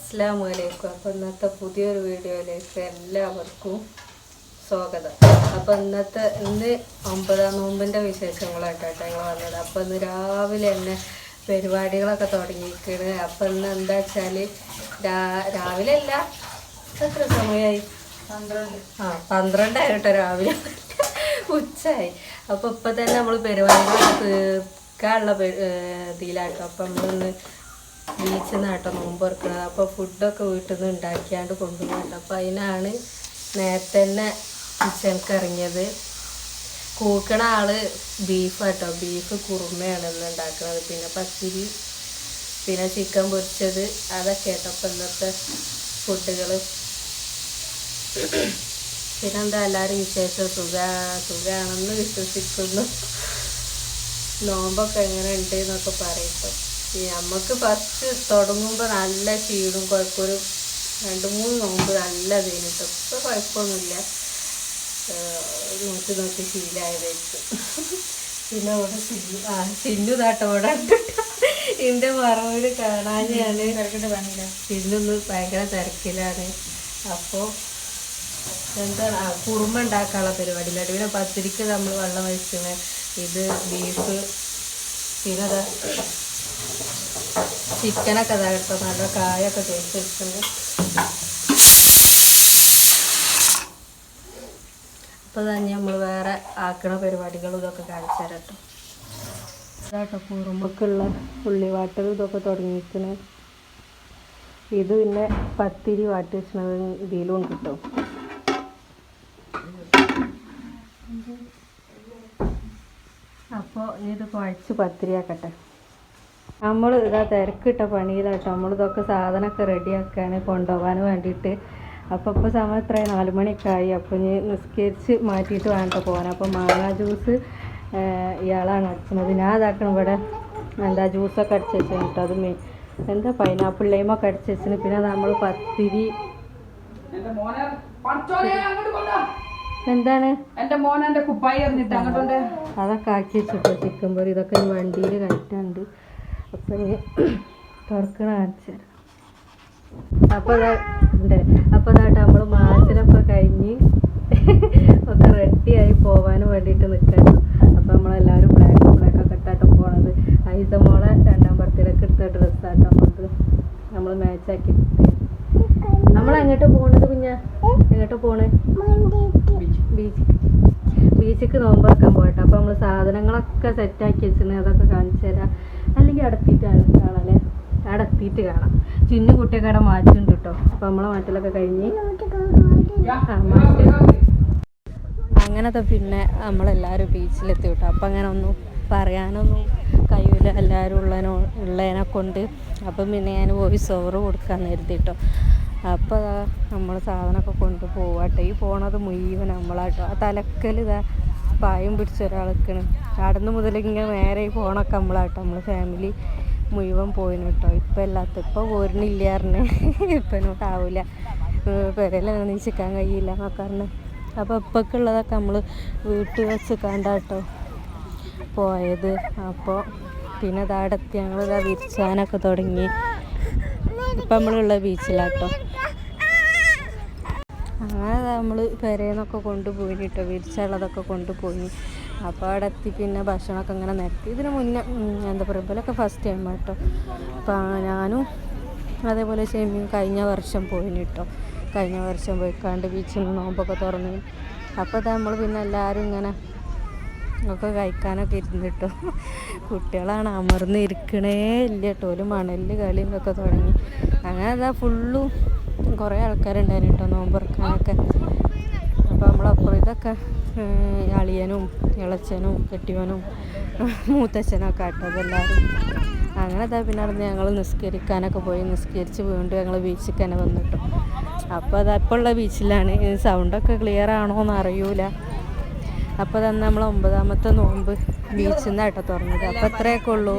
അസ്സലാമു അലൈക്കും. അപ്പോൾ ഇന്നത്തെ പുതിയൊരു വീഡിയോയിലേക്ക് എല്ലാവർക്കും സ്വാഗതം. അപ്പോൾ ഇന്ന് 9-ാം നോമ്പിൻ്റെ വിശേഷങ്ങളായിട്ടാണ് ഞങ്ങൾ വന്നത്. അപ്പോൾ ഇന്ന് രാവിലെ തന്നെ പരിപാടികളൊക്കെ തുടങ്ങിയിരിക്കുകയാണ്. അപ്പോൾ ഇന്ന് എന്താ വെച്ചാൽ രാവിലെ അല്ല, എത്ര സമയമായി? 12 ആയിട്ടോ രാവിലെ, ഉച്ചയായി. അപ്പോൾ ഇപ്പം തന്നെ നമ്മൾ പരിപാടികളൊക്കെ തീർക്കാനുള്ള ഇതിലാട്ടോ. അപ്പം നമ്മളിന്ന് ബീച്ചിൽ നിന്നാട്ടോ നോമ്പ് തുറക്കുന്നത്. അപ്പോൾ ഫുഡൊക്കെ വീട്ടിൽ നിന്ന് ഉണ്ടാക്കിയാണ്ട് കൊണ്ടുപോകട്ടോ. അപ്പോൾ അതിനാണ് നേരത്തെ തന്നെ കിച്ചണിക്ക് ഇറങ്ങിയത്. കൂക്കണ ആള് ബീഫാട്ടോ, ബീഫ് കുറുമയാണ് ഇന്ന് ഉണ്ടാക്കുന്നത്. പിന്നെ പത്തിരി, പിന്നെ ചിക്കൻ പൊരിച്ചത്, അതൊക്കെ ആട്ടോ അപ്പം ഇന്നത്തെ ഫുഡുകൾ. പിന്നെന്താ എല്ലാവരും വിശേഷം? സുഖമാണെന്ന് വിശ്വസിക്കുന്നു. നോമ്പൊക്കെ എങ്ങനെ ഉണ്ട് എന്നൊക്കെ പറയട്ടോ. നമുക്ക് ഫസ്റ്റ് തുടങ്ങുമ്പോൾ നല്ല ക്ഷീണും കുഴപ്പമൊരു 2-3 നോമ്പ് നല്ല ഇതിനിട്ടോ. ഇപ്പോൾ കുഴപ്പമൊന്നുമില്ല, നോക്കി ശീലമായതായിരിക്കും. പിന്നെ അവിടെ ചിന്നു താട്ടോ ഇവിടെ എൻ്റെ മറവിൽ കാണാനാണ്. ചിന്നൊന്ന് ഭയങ്കര തിരക്കിലാണ്. അപ്പോൾ എന്താണ് കുറുമ ഉണ്ടാക്കാനുള്ള പരിപാടിയില്ല. പിന്നെ പത്തിരിക്ക് നമ്മൾ വെള്ളം ഒഴിക്കണേ, ഇത് ബീഫ്, പിന്നെ അതാ ചിക്കനൊക്കെ അതാ കേട്ടോ, നല്ല കായൊക്കെ തേച്ച് വെക്കുന്നത്. അപ്പോൾ തന്നെ നമ്മൾ വേറെ ആക്കണ പരിപാടികളും ഇതൊക്കെ കാണിച്ചു തരാം കേട്ടോ. ഇതാട്ടോ കുറുമക്കുള്ള ഉള്ളിവാട്ടലും ഇതൊക്കെ തുടങ്ങിയിരിക്കണേ. ഇത് പിന്നെ പത്തിരി വാട്ടി വെച്ചത് ഇതിലും കിട്ടും. അപ്പോൾ ഇത് കുഴച്ച് പത്തിരിയാക്കട്ടെ. നമ്മൾ ഇതാ തിരക്കിട്ട പണിയിലാട്ടോ. നമ്മളിതൊക്കെ സാധനമൊക്കെ റെഡിയാക്കാൻ കൊണ്ടുപോകാൻ വേണ്ടിയിട്ട്. അപ്പോൾ ഇപ്പോൾ സമയം എത്ര 4 മണിയൊക്കെ ആയി. അപ്പോൾ ഇനി നിസ്കരിച്ച് മാറ്റിയിട്ട് വേണ്ട പോകാൻ. അപ്പോൾ മാങ്ങ ജ്യൂസ് ഇയാളാണ് അടിച്ചത്. ഞാൻ ഇതാക്കണം ഇവിടെ എന്താ ജ്യൂസൊക്കെ അടിച്ച് വെച്ചാൽ കേട്ടോ. അത് എന്താ പൈനാപ്പിൾ ലൈമൊക്കെ അടിച്ച് വെച്ചിന്. പിന്നെ നമ്മൾ പത്തിരി എന്താണ് എൻ്റെ മോൻ എൻ്റെ കുപ്പായി എറിഞ്ഞിട്ട് അങ്ങോട്ടുണ്ട് അതൊക്കെ ആക്കി വെച്ചിട്ടോ. ചിക്കൻ പൊരി ഇതൊക്കെ വണ്ടിയിൽ കയറ്റാണ്ട്. അപ്പം ഇനി തുറക്കണ കാണിച്ചു തരാം. അപ്പോൾ അതായിട്ട് നമ്മൾ മാസിലൊക്കെ കഴിഞ്ഞ് ഒക്കെ റെഡിയായി പോകാൻ വേണ്ടിയിട്ട് നിൽക്കണം. അപ്പോൾ നമ്മളെല്ലാവരും ബ്ലാക്കൊക്കെ ഇട്ടാട്ടോ പോണത്. ഐസമോളെ 2ാം ബർത്ത്ഡേക്ക് എടുത്ത ഡ്രസ്സാട്ടോ നമ്മൾ മാച്ചാക്കി. നമ്മൾ എങ്ങോട്ട് പോണത് കുഞ്ഞാ? എങ്ങോട്ട് പോണേ? ബീച്ചിക്ക് നോമ്പറക്കാൻ പോയിട്ടോ. അപ്പോൾ നമ്മൾ സാധനങ്ങളൊക്കെ സെറ്റാക്കി വെച്ചിരുന്നു. അതൊക്കെ കാണിച്ചു തരാം. അല്ലെങ്കിൽ അടത്തിയിട്ടാണ് കാണാല്ലേ, അടത്തിയിട്ട് കാണാം. ചിന്നു കുട്ടിയൊക്കെ അവിടെ മാറ്റുന്നുണ്ട് കേട്ടോ. അപ്പോൾ നമ്മളെ മാറ്റലൊക്കെ കഴിഞ്ഞ് അങ്ങനത്തെ പിന്നെ നമ്മളെല്ലാവരും ബീച്ചിലെത്തി കേട്ടോ. അപ്പം അങ്ങനെ ഒന്നും പറയാനൊന്നും കഴിയില്ല, എല്ലാവരും ഉള്ളതിനെ കൊണ്ട്. അപ്പം പിന്നെ ഞാൻ വോയിസ് ഓവർ കൊടുക്കാൻ കരുതിട്ടോ. അപ്പോൾ നമ്മൾ സാധനമൊക്കെ കൊണ്ട് പോവാട്ടോ. ഈ പോണത് മുഴുവൻ നമ്മളാട്ടോ. ആ തലക്കൽ ഇതാ പായം പിടിച്ച ഒരാൾക്കാണ്. അവിടുന്ന് മുതലിങ്ങനെ നേരെ ഈ പോണൊക്കെ നമ്മളാട്ടോ. നമ്മൾ ഫാമിലി മുഴുവൻ പോയിന് കേട്ടോ. ഇപ്പം ഇപ്പോൾ പോരുന്നില്ലാറിന് ഇപ്പനോട്ടാവില്ല, പെരയിലാണ് നീച്ചിക്കാൻ കഴിയില്ല എന്നൊക്കെ പറഞ്ഞ്. അപ്പോൾ ഇപ്പൊക്കെയുള്ളതൊക്കെ നമ്മൾ വീട്ടിൽ വെച്ച് കണ്ടാട്ടോ പോയത്. അപ്പോൾ പിന്നെ ഇതാടത്തി ഞങ്ങളിതാ വിരിച്ചാനൊക്കെ തുടങ്ങി. ഇപ്പം നമ്മളുള്ള ബീച്ചിലാട്ടോ. അങ്ങനെ നമ്മൾ പെരേന്നൊക്കെ കൊണ്ടുപോയി കേട്ടോ, വിരിച്ചുള്ളതൊക്കെ കൊണ്ടുപോയി. അപ്പോൾ അവിടെ എത്തി പിന്നെ ഭക്ഷണമൊക്കെ ഇങ്ങനെ നിരത്തി. ഇതിന് മുന്നേ എന്താ പറയുക, ഇവരൊക്കെ ഫസ്റ്റ് ടൈം കേട്ടോ. അപ്പോൾ ഞാനും അതേപോലെ ഷെമിയും കഴിഞ്ഞ വർഷം പോയിന് കേട്ടോ. കഴിഞ്ഞ വർഷം പോയിക്കാണ്ട് ബീച്ചിൽ നിന്ന് നോമ്പൊക്കെ തുറന്നു. അപ്പോൾ നമ്മൾ പിന്നെ എല്ലാവരും ഇങ്ങനെ ഒക്കെ കഴിക്കാനൊക്കെ ഇരുന്നിട്ടോ. കുട്ടികളാണ് അമർന്ന് ഇരിക്കണേ ഇല്ല കേട്ടോ. ഒരു മണലിൽ കളിയൊക്കെ തുടങ്ങി. അങ്ങനെ അതാ ഫുള്ളും കുറേ ആൾക്കാരുണ്ടായിരുന്നു കേട്ടോ നോമ്പറക്കാനൊക്കെ. അപ്പോൾ നമ്മളപ്പോൾ ഇതൊക്കെ അളിയനും ഇളച്ചനും കെട്ടിയവനും മൂത്തച്ഛനൊക്കെ ആട്ടോ അതെല്ലാവരും. അങ്ങനെ അതാ പിന്നെ അവിടെ ഞങ്ങൾ നിസ്കരിക്കാനൊക്കെ പോയി. നിസ്കരിച്ച് വീണ്ടും ഞങ്ങൾ ബീച്ചിൽ തന്നെ വന്നിട്ടോ. അപ്പോൾ അത് ഇപ്പോൾ ഉള്ള ബീച്ചിലാണ്. സൗണ്ടൊക്കെ ക്ലിയർ ആണോ എന്ന് അറിയൂല. അപ്പോൾ തന്നെ നമ്മൾ 9ാമത്തെ നോമ്പ് ബീച്ചിൽ നിന്നാട്ടോ തുറന്നത്. അപ്പോൾ അത്രയൊക്കെ ഉള്ളൂ.